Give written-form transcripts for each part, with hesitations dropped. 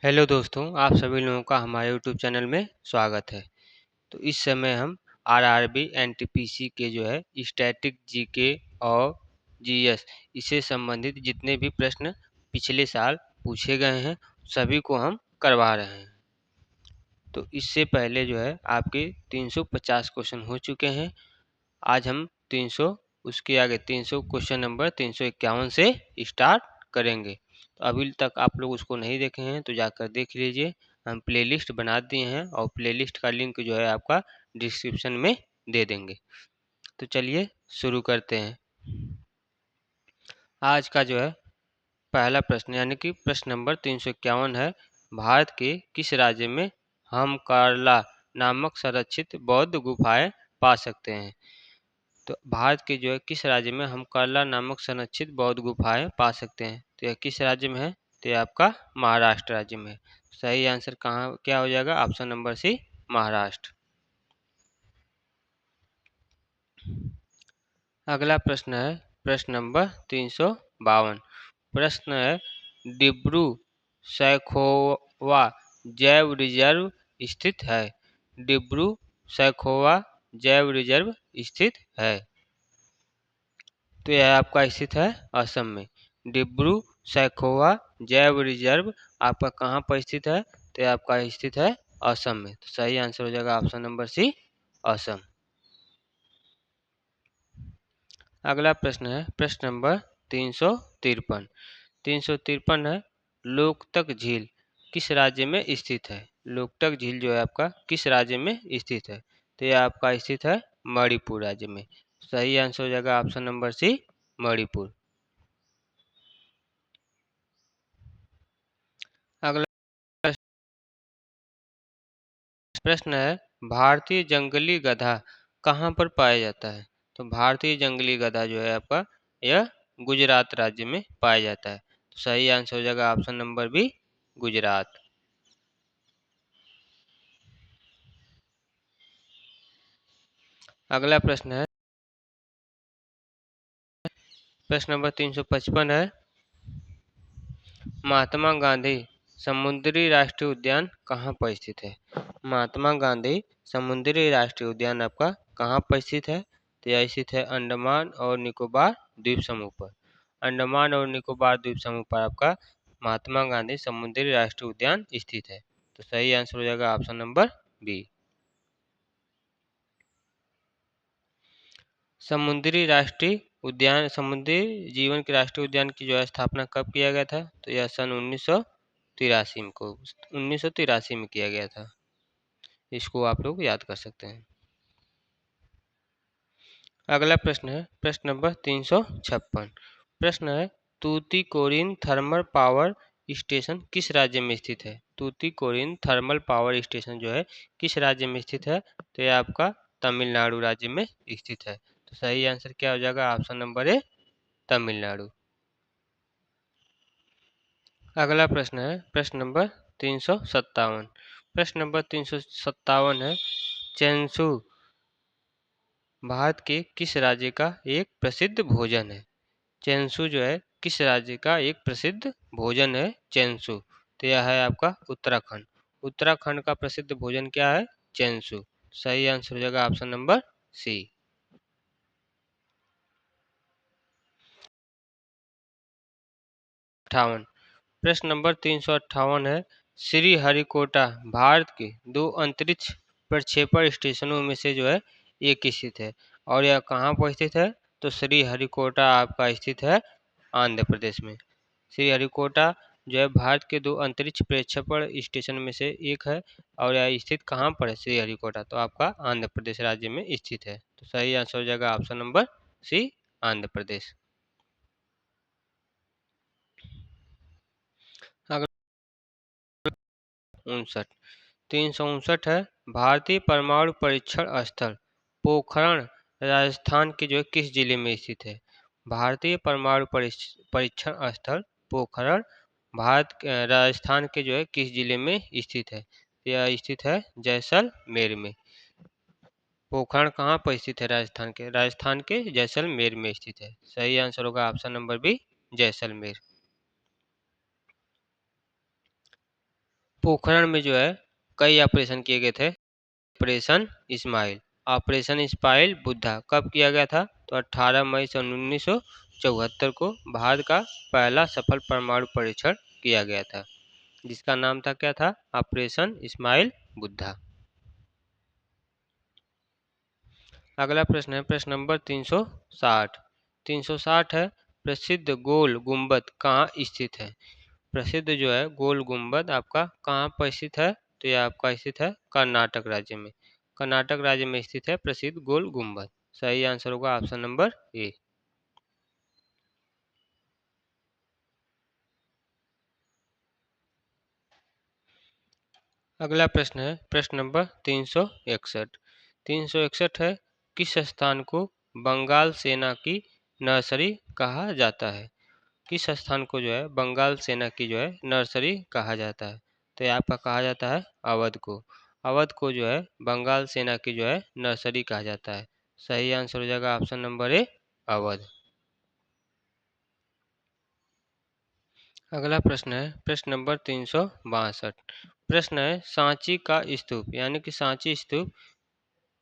Hello दोस्तों, आप सभी लोगों का हमारे यूट्यूब चैनल में स्वागत है। तो इस समय हम आरआरबी एनटीपीसी के स्टैटिक जीके और जीएस इससे संबंधित जितने भी प्रश्न पिछले साल पूछे गए हैं सभी को हम करवा रहे हैं। तो इससे पहले आपके 350 क्वेश्चन हो चुके हैं। आज हम 300 उसके आगे 300 क्वेश्चन नंबर 351 से स्टार्ट करेंगे। तो अभी तक आप लोग उसको नहीं देखे हैं तो जाकर देख लीजिए। हम प्लेलिस्ट बना दिए हैं और प्लेलिस्ट का लिंक आपका डिस्क्रिप्शन में दे देंगे। तो चलिए शुरू करते हैं। आज का पहला प्रश्न यानी कि प्रश्न नंबर 351 है। भारत के किस राज्य में हम कार्ला नामक संरक्षित बौद्ध गुफाएं पा सकते हैं? तो भारत के किस राज्य में हम कर्ला नामक संरक्षित बौद्ध गुफाएं पा सकते हैं? तो यह किस राज्य में है? तो यह आपका महाराष्ट्र राज्य में है। सही आंसर कहाँ क्या हो जाएगा? Option number C, Maharashtra. अगला प्रश्न है प्रश्न नंबर 352। प्रश्न है डिब्रू सैखोवा जैव रिजर्व स्थित है। डिब्रू सैखोवा जैव रिजर्व स्थित है। तो यह आपका स्थित है असम में। डिब्रू सैखोवा जैव रिजर्व आपका कहाँ पर स्थित है? तो यह आपका स्थित है असम में। तो सही आंसर हो जाएगा ऑप्शन नंबर सी, असम। अगला प्रश्न है प्रश्न नंबर 353। 353 है लोकतक झील किस राज्य में स्थित है? लोकतक झील आपका किस राज्य में स्थित है? तो यह आपका स्थित है मणिपुर राज्य में। सही आंसर हो जाएगा ऑप्शन नंबर सी, मणिपुर। अगला प्रश्न है भारतीय जंगली गधा कहाँ पर पाया जाता है? तो भारतीय जंगली गधा आपका यह गुजरात राज्य में पाया जाता है। तो सही आंसर हो जाएगा ऑप्शन नंबर बी, गुजरात। अगला प्रश्न है प्रश्न नंबर 355 है महात्मा गांधी समुद्री राष्ट्रीय उद्यान कहाँ पर स्थित है? महात्मा गांधी समुद्री राष्ट्रीय उद्यान आपका कहाँ पर स्थित है? तो यह स्थित है अंडमान और निकोबार द्वीप समूह पर। अंडमान और निकोबार द्वीप समूह पर आपका महात्मा गांधी समुद्री राष्ट्रीय उद्यान स्थित है। तो सही आंसर हो जाएगा ऑप्शन नंबर बी। समुद्री राष्ट्रीय उद्यान समुद्री जीवन के राष्ट्रीय उद्यान की स्थापना कब किया गया था? तो यह सन 1983 में किया गया था। इसको आप लोग याद कर सकते हैं। अगला प्रश्न है प्रश्न नंबर 356। प्रश्न है तूतीकोरिन थर्मल पावर स्टेशन किस राज्य में स्थित है? तूतीकोरिन थर्मल पावर स्टेशन किस राज्य में स्थित है? तो यह आपका तमिलनाडु राज्य में स्थित है। तो सही आंसर क्या हो जाएगा? Option number A, Tamil Nadu. अगला प्रश्न है प्रश्न नंबर 357। प्रश्न नंबर 357 है चेंसू भारत के किस राज्य का एक प्रसिद्ध भोजन है? चेंसू किस राज्य का एक प्रसिद्ध भोजन है? चेंसू। तो यह है आपका उत्तराखंड। उत्तराखंड का प्रसिद्ध भोजन क्या है? चेंसू। सही आंसर हो जाएगा ऑप्शन नंबर सी। अट्ठावन। प्रश्न नंबर 358 है श्रीहरिकोटा भारत के दो अंतरिक्ष प्रक्षेपण स्टेशनों में से एक स्थित है और यह कहाँ पर स्थित है? तो श्रीहरिकोटा आपका स्थित है आंध्र प्रदेश में। श्रीहरिकोटा भारत के दो अंतरिक्ष प्रक्षेपण स्टेशन में से एक है और यह स्थित कहाँ पर है? श्रीहरिकोटा तो आपका आंध्र प्रदेश राज्य में स्थित है। तो सही आंसर हो जाएगा ऑप्शन नंबर सी, आंध्र प्रदेश। अगला 59। 359 है भारतीय परमाणु परीक्षण स्थल पोखरण राजस्थान के किस जिले में स्थित है? भारतीय परमाणु परीक्षण स्थल पोखरण राजस्थान के किस जिले में स्थित है? यह स्थित है जैसलमेर में। पोखरण कहाँ पर स्थित है? राजस्थान के जैसलमेर में स्थित है। सही आंसर होगा option number B, Jaisalmer. Pokhran में जो है कई ऑपरेशन किए गए थे। Operation smile, operation smile Buddha कब किया गया था? तो 18 मई सन 1974 को भारत का पहला सफल परमाणु परीक्षण किया गया था, जिसका नाम था क्या था? Operation smile Buddha. अगला प्रश्न है प्रश्न नंबर 360। 360 है प्रसिद्ध गोल गुंबद कहाँ स्थित है? प्रसिद्ध जो है गोल गुंबद आपका कहाँ पर स्थित है? तो यह आपका स्थित है कर्नाटक राज्य में। कर्नाटक राज्य में स्थित है प्रसिद्ध गोल गुंबद। सही आंसर होगा ऑप्शन नंबर ए। अगला प्रश्न है प्रश्न नंबर 361। 361 है किस स्थान को बंगाल सेना की नर्सरी कहा जाता है? किस स्थान को जो है बंगाल सेना की जो है नर्सरी कहा जाता है? तो ये आपका कहा जाता है अवध को। अवध को जो है बंगाल सेना की जो है नर्सरी कहा जाता है। सही आंसर हो जाएगा ऑप्शन नंबर ए, अवध। अगला प्रश्न है प्रश्न नंबर 362। प्रश्न है सांची का स्तूप यानी कि सांची स्तूप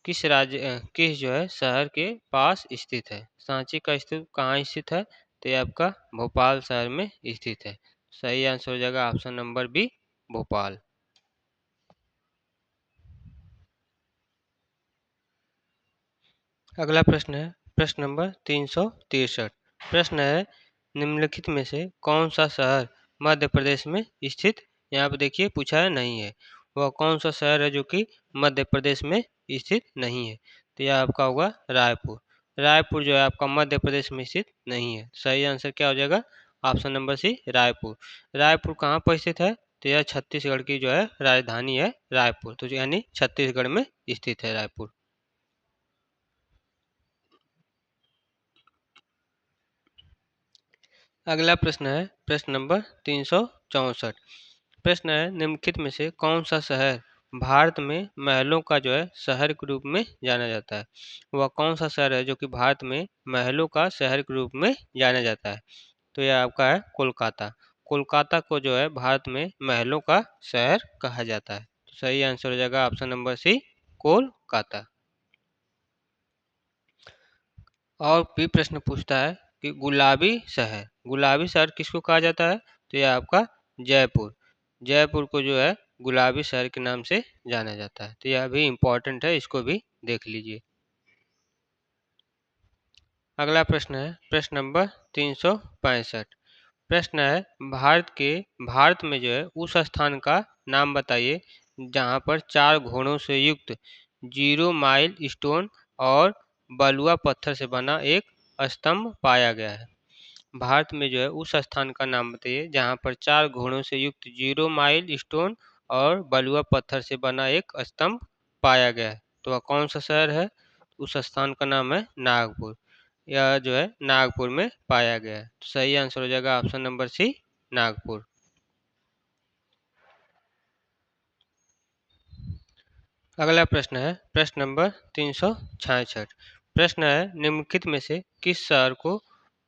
किस राज्य किस जो है शहर के पास स्थित है? सांची का स्तूप कहाँ स्थित है? तो ये आपका भोपाल शहर में स्थित है। सही आंसर हो जाएगा ऑप्शन नंबर बी, भोपाल। अगला प्रश्न है प्रश्न नंबर 363। प्रश्न है निम्नलिखित में से कौन सा शहर मध्य प्रदेश में स्थित? यहाँ पे देखिए पूछा है नहीं है, वह कौन सा शहर है जो कि मध्य प्रदेश में स्थित नहीं है? तो यह आपका होगा रायपुर। रायपुर जो है आपका मध्य प्रदेश में स्थित नहीं है। सही आंसर क्या हो जाएगा? Option number C, Raipur. Raipur कहाँ पर स्थित है? तो यह छत्तीसगढ़ की जो है राजधानी है रायपुर, तो यानी छत्तीसगढ़ में स्थित है रायपुर। अगला प्रश्न है प्रश्न नंबर 364। प्रश्न है निम्नलिखित में से कौन सा शहर भारत में महलों का जो है शहर के रूप में जाना जाता है? वह कौन सा शहर है जो कि भारत में महलों का शहर के रूप में जाना जाता है? तो यह आपका है कोलकाता। कोलकाता को जो है भारत में महलों का शहर कहा जाता है। तो सही आंसर हो जाएगा ऑप्शन नंबर सी, कोलकाता। और भी प्रश्न पूछता है कि गुलाबी शहर किसको कहा जाता है? तो यह आपका जयपुर। जयपुर को जो है गुलाबी शहर के नाम से जाना जाता है। तो यह भी इम्पोर्टेंट है, इसको भी देख लीजिए। अगला प्रश्न है प्रश्न नंबर 365। प्रश्न है भारत में जो है उस स्थान का नाम बताइए जहाँ पर 4 घोड़ों से युक्त 0 माइल स्टोन और बलुआ पत्थर से बना एक स्तंभ पाया गया है। भारत में जो है उस स्थान का नाम बताइए जहाँ पर 4 घोड़ों से युक्त 0 माइल स्टोन और बलुआ पत्थर से बना एक स्तंभ पाया गया है। तो वह कौन सा शहर है? उस स्थान का नाम है नागपुर। यह जो है नागपुर में पाया गया है। तो सही आंसर हो जाएगा ऑप्शन नंबर सी, नागपुर। अगला प्रश्न है प्रश्न नंबर 366। प्रश्न है निम्नलिखित में से किस शहर को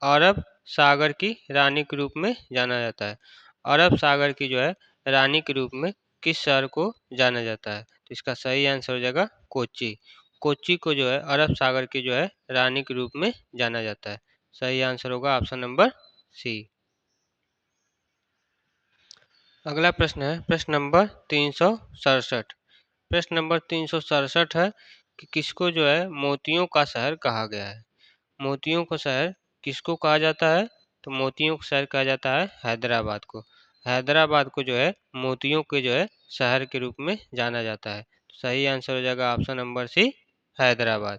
अरब सागर की रानी के रूप में जाना जाता है? अरब सागर की जो है रानी के रूप में किस शहर को जाना जाता है? तो इसका सही आंसर हो जाएगा कोच्चि। कोच्चि को जो है अरब सागर की जो है रानी के रूप में जाना जाता है। सही आंसर होगा ऑप्शन नंबर सी। अगला प्रश्न है प्रश्न नंबर 367। प्रश्न नंबर 367 है कि किसको जो है मोतियों का शहर कहा गया है? मोतियों का शहर किसको कहा जाता है? तो मोतियों का शहर कहा जाता है हैदराबाद को। हैदराबाद को जो है मोतियों के जो है शहर के रूप में जाना जाता है। तो सही आंसर हो जाएगा ऑप्शन नंबर सी, हैदराबाद।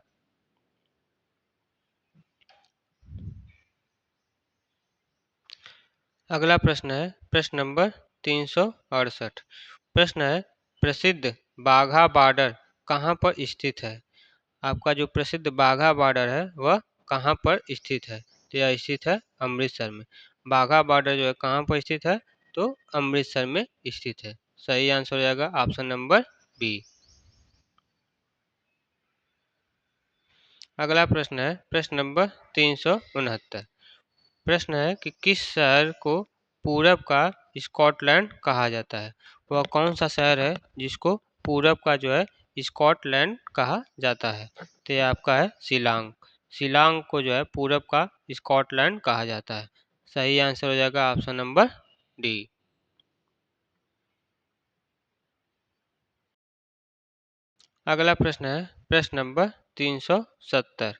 अगला प्रश्न है प्रश्न नंबर 368। प्रश्न है प्रसिद्ध बाघा बॉर्डर कहाँ पर स्थित है? आपका जो प्रसिद्ध बाघा बॉर्डर है वह कहाँ पर स्थित है? तो यह स्थित है अमृतसर में। बाघा बॉर्डर जो है कहाँ पर स्थित है? तो अमृतसर में स्थित है। सही आंसर हो जाएगा ऑप्शन नंबर बी। अगला प्रश्न है प्रश्न नंबर 369। प्रश्न है कि किस शहर को पूरब का स्कॉटलैंड कहा जाता है? वह कौन सा शहर है जिसको पूरब का जो है स्कॉटलैंड कहा जाता है? तो ये आपका है शिलांग। शिलांग को जो है पूरब का स्कॉटलैंड कहा जाता है। सही आंसर हो जाएगा ऑप्शन नंबर डी। अगला प्रश्न है प्रश्न नंबर 370।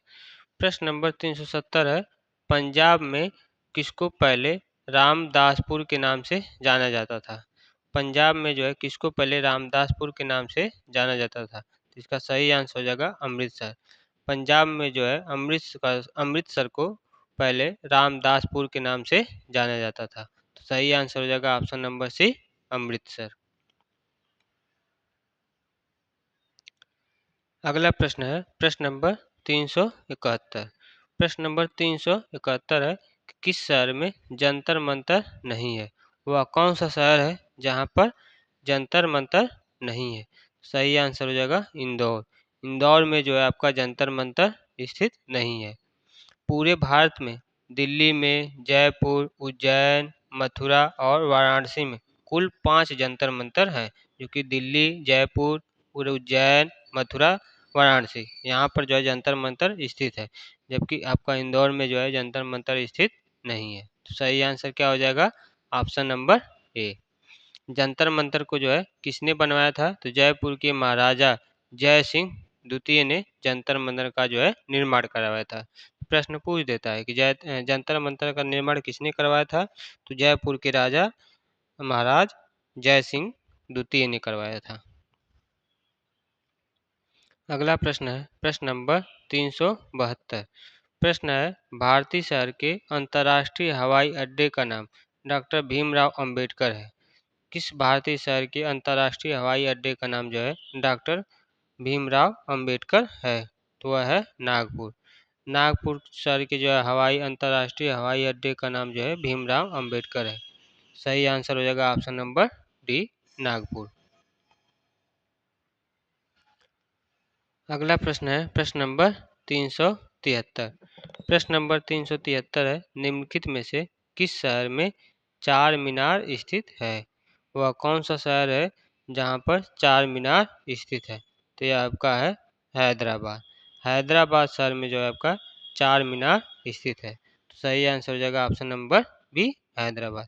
प्रश्न नंबर 370 है, पंजाब में किसको पहले रामदासपुर के नाम से जाना जाता था? पंजाब में जो है किसको पहले रामदासपुर के नाम से जाना जाता था? तो इसका सही आंसर हो जाएगा अमृतसर। पंजाब में जो है अमृतसर को पहले रामदासपुर के नाम से जाना जाता था। तो सही आंसर हो जाएगा ऑप्शन नंबर सी, अमृतसर। अगला प्रश्न है प्रश्न नंबर 371। प्रश्न नंबर 371 है कि किस शहर में जंतर मंतर नहीं है? वह कौन सा शहर है जहाँ पर जंतर मंतर नहीं है? सही आंसर हो जाएगा इंदौर। इंदौर में जो है आपका जंतर मंतर स्थित नहीं है। पूरे भारत में दिल्ली में, जयपुर, उज्जैन, मथुरा और वाराणसी में कुल 5 जंतर मंतर हैं, जो कि दिल्ली, जयपुर, पूरे उज्जैन, मथुरा, वाराणसी यहाँ पर जो है जंतर मंतर स्थित है, जबकि आपका इंदौर में जो है जंतर मंतर स्थित नहीं है। तो सही आंसर क्या हो जाएगा? Option number A. Jantar Mantar को जो है किसने बनवाया था? तो जयपुर के महाराजा जय सिंह द्वितीय ने जंतर मंतर का जो है निर्माण करवाया था। प्रश्न पूछ देता है कि जंतर मंतर का निर्माण किसने करवाया था? तो जयपुर के राजा महाराज जय सिंह द्वितीय ने करवाया था। अगला प्रश्न है प्रश्न नंबर 372। प्रश्न है, भारतीय शहर के अंतर्राष्ट्रीय हवाई अड्डे का नाम डॉक्टर भीमराव अंबेडकर है? किस भारतीय शहर के अंतर्राष्ट्रीय हवाई अड्डे का नाम जो है डॉक्टर भीमराव अंबेडकर है? तो वह है नागपुर। नागपुर शहर के जो है अंतर्राष्ट्रीय हवाई अड्डे का नाम जो है भीमराव अंबेडकर है। सही आंसर हो जाएगा ऑप्शन नंबर डी, नागपुर। अगला प्रश्न है प्रश्न नंबर 373। प्रश्न नंबर 373 है, निम्नलिखित में से किस शहर में चार मीनार स्थित है? वह कौन सा शहर है जहाँ पर चार मीनार स्थित है? तो यह आपका है हैदराबाद। हैदराबाद शहर में जो है आपका चार मीनार स्थित है। तो सही आंसर हो जाएगा ऑप्शन नंबर बी, हैदराबाद।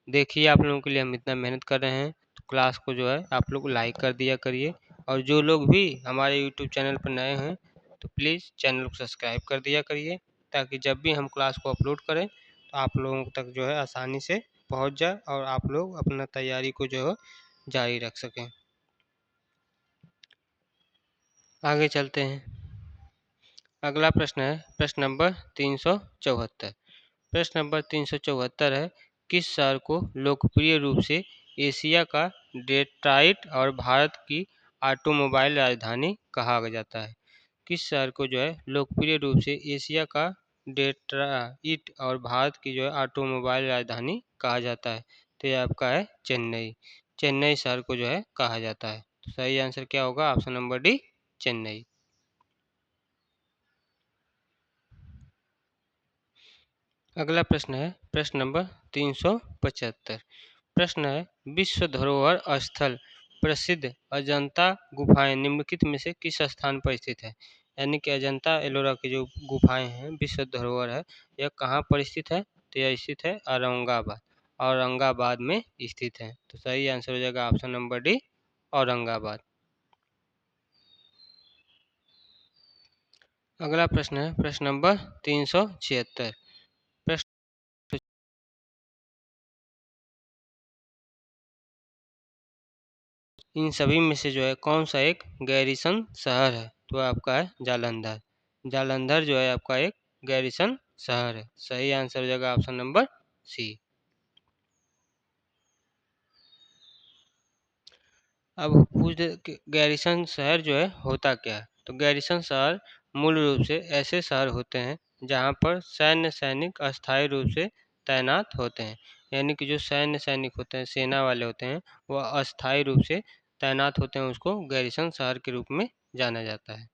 देखिए आप लोगों के लिए हम इतना मेहनत कर रहे हैं, तो क्लास को जो है आप लोग लाइक कर दिया करिए, और जो लोग भी हमारे यूट्यूब चैनल पर नए हैं तो प्लीज़ चैनल को सब्सक्राइब कर दिया करिए, ताकि जब भी हम क्लास को अपलोड करें तो आप लोगों तक जो है आसानी से पहुंच जाए और आप लोग अपना तैयारी को जो है जारी रख सकें। आगे चलते हैं। अगला प्रश्न है प्रश्न नंबर 374। प्रश्न नंबर 374 है, किस शहर को लोकप्रिय रूप से एशिया का डेट्राइट और भारत की ऑटोमोबाइल राजधानी कहा जाता है? किस शहर को जो है लोकप्रिय रूप से एशिया का डेट्राइट और भारत की जो है ऑटोमोबाइल राजधानी कहा जाता है? तो ये आपका है चेन्नई। चेन्नई शहर को जो है कहा जाता है। तो सही आंसर क्या होगा? Option number D, Chennai. अगला प्रश्न है प्रश्न नंबर 375। प्रश्न है, विश्व धरोहर स्थल प्रसिद्ध अजंता गुफाएं निम्नलिखित में से किस स्थान पर स्थित है? यानी कि अजंता एलोरा की जो गुफाएं हैं विश्व धरोहर है, यह कहाँ पर स्थित है? तो यह स्थित है औरंगाबाद। औरंगाबाद में स्थित है। तो सही आंसर हो जाएगा ऑप्शन नंबर डी, औरंगाबाद। अगला प्रश्न है प्रश्न नंबर 376। प्रश्न, इन सभी में से जो है कौन सा एक गैरिसन शहर है? तो आपका है जालंधर। जालंधर जो है आपका एक गैरिसन शहर है। सही आंसर हो जाएगा ऑप्शन नंबर सी। अब पूछ दे कि गैरिसन शहर जो है होता क्या है? तो गैरिसन शहर मूल रूप से ऐसे शहर होते हैं जहां पर सैन्य सैनिक अस्थायी रूप से तैनात होते हैं। यानी कि जो सैन्य सैनिक होते हैं, सेना वाले होते हैं, वह अस्थायी रूप से तैनात होते हैं, उसको गैरिसन शहर के रूप में जाना जाता है।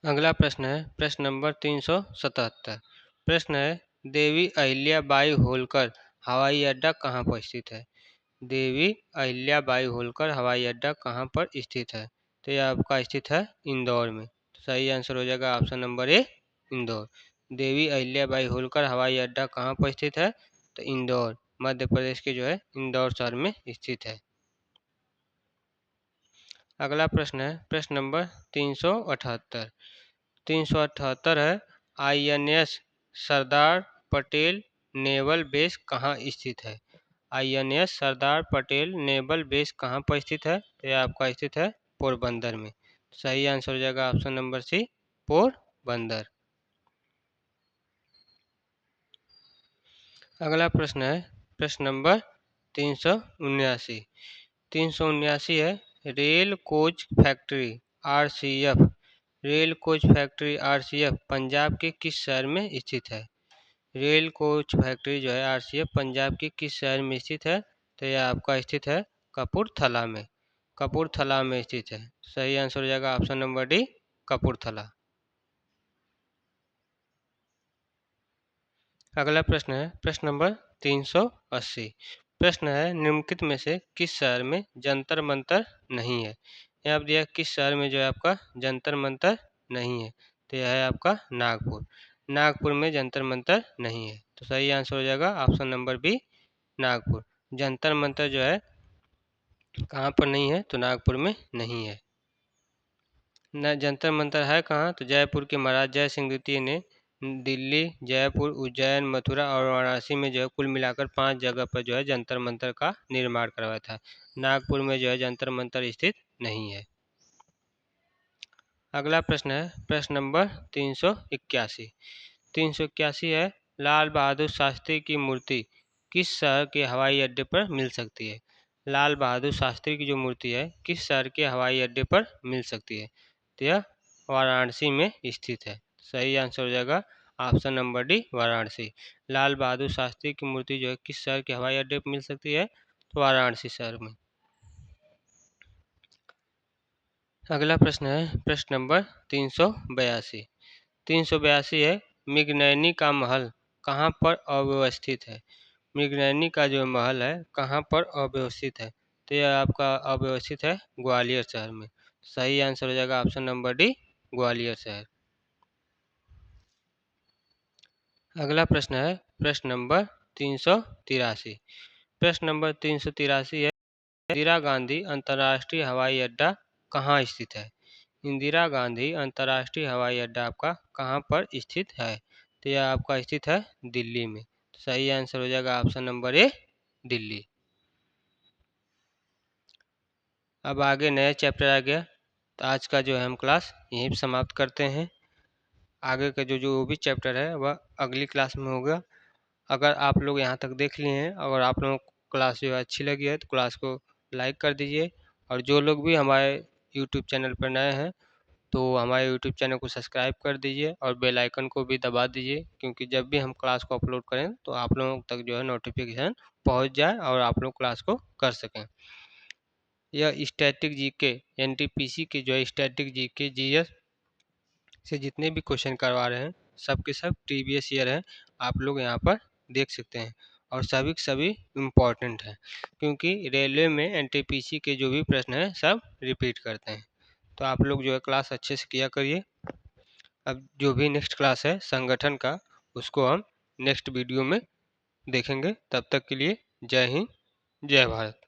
अगला प्रश्न है प्रश्न नंबर 377। प्रश्न है, देवी अहिल्याबाई होलकर हवाई अड्डा कहाँ पर स्थित है? देवी अहिल्याबाई होलकर हवाई अड्डा कहाँ पर स्थित है? तो यह आपका स्थित है इंदौर में। तो सही आंसर हो जाएगा option number A, Indore. Devi Ahilyabai Holkar हवाई अड्डा कहाँ पर स्थित है? तो इंदौर, मध्य प्रदेश के जो है इंदौर शहर में स्थित है। अगला प्रश्न है प्रश्न नंबर 378। 378 है, INS Sardar Patel naval base कहाँ स्थित है? INS Sardar Patel naval base कहाँ पर स्थित है? तो यह आपका स्थित है पोरबंदर में। सही आंसर हो जाएगा ऑप्शन नंबर सी, पोरबंदर। अगला प्रश्न है प्रश्न नंबर 379। 379 है, rail coach factory RCF, rail coach factory RCF Punjab के किस शहर में स्थित है? रेल कोच फैक्ट्री जो है RCF पंजाब के किस शहर में स्थित है? तो यह आपका स्थित है कपूरथला में। कपूरथला में स्थित है। सही आंसर हो जाएगा ऑप्शन नंबर डी, कपूरथला। अगला प्रश्न है प्रश्न नंबर 380। प्रश्न है, निम्नलिखित में से किस शहर में जंतर मंतर नहीं है? यहाँ आप दिया किस शहर में जो है आपका जंतर मंतर नहीं है? तो यह है आपका नागपुर। नागपुर में जंतर मंतर नहीं है। तो सही आंसर हो जाएगा option number B, Nagpur. Jantar Mantar जो है कहाँ पर नहीं है? तो नागपुर में नहीं है। न जंतर मंतर है कहाँ? तो जयपुर के महाराज जय सिंह द्वितीय ने दिल्ली, जयपुर, उज्जैन, मथुरा और वाराणसी में जो है कुल मिलाकर 5 जगह पर जो है जंतर मंतर का निर्माण करवाया था। नागपुर में जो है जंतर मंतर स्थित नहीं है। अगला प्रश्न है प्रश्न नंबर 381। 381 है, लाल बहादुर शास्त्री की मूर्ति किस शहर के हवाई अड्डे पर मिल सकती है? लाल बहादुर शास्त्री की जो मूर्ति है किस शहर के हवाई अड्डे पर मिल सकती है? तो यह वाराणसी में स्थित है। सही आंसर हो जाएगा option number D, Varanasi. Lal Bahadur Shastri की मूर्ति जो है किस शहर के हवाई अड्डे पर मिल सकती है? तो वाराणसी शहर में। अगला प्रश्न है प्रश्न नंबर 382। 382 है, मृगनयनी का महल कहाँ पर अव्यवस्थित है? मृगनयनी का जो महल है कहाँ पर अव्यवस्थित है? तो यह आपका अव्यवस्थित है ग्वालियर शहर में। सही आंसर हो जाएगा ऑप्शन नंबर डी, ग्वालियर शहर। अगला प्रश्न है प्रश्न नंबर 383। प्रश्न नंबर 383 है, इंदिरा गांधी अंतर्राष्ट्रीय हवाई अड्डा कहाँ स्थित है? इंदिरा गांधी अंतर्राष्ट्रीय हवाई अड्डा आपका कहाँ पर स्थित है? तो यह आपका स्थित है दिल्ली में। सही आंसर हो जाएगा ऑप्शन नंबर ए, दिल्ली। अब आगे नया चैप्टर आ गया, तो आज का जो है हम क्लास यहीं पर समाप्त करते हैं। आगे का जो जो भी चैप्टर है वह अगली क्लास में होगा। अगर आप लोग यहाँ तक देख लिए हैं, अगर आप लोगों को क्लास जो है अच्छी लगी है तो क्लास को लाइक कर दीजिए। और जो लोग भी हमारे यूट्यूब चैनल पर नए हैं तो हमारे यूट्यूब चैनल को सब्सक्राइब कर दीजिए और बेल आइकन को भी दबा दीजिए, क्योंकि जब भी हम क्लास को अपलोड करें तो आप लोगों तक जो है नोटिफिकेशन पहुंच जाए और आप लोग क्लास को कर सकें। यह स्टैटिक जीके एनटीपीसी के जो है स्टैटिक जीके जीएस से जितने भी क्वेश्चन करवा रहे हैं सब के सब प्रीवियस ईयर हैं, आप लोग यहाँ पर देख सकते हैं। और सभी के सभी इम्पॉर्टेंट हैं, क्योंकि रेलवे में एनटीपीसी के जो भी प्रश्न हैं सब रिपीट करते हैं। तो आप लोग जो है क्लास अच्छे से किया करिए। अब जो भी नेक्स्ट क्लास है संगठन का, उसको हम नेक्स्ट वीडियो में देखेंगे। तब तक के लिए जय हिंद, जय भारत।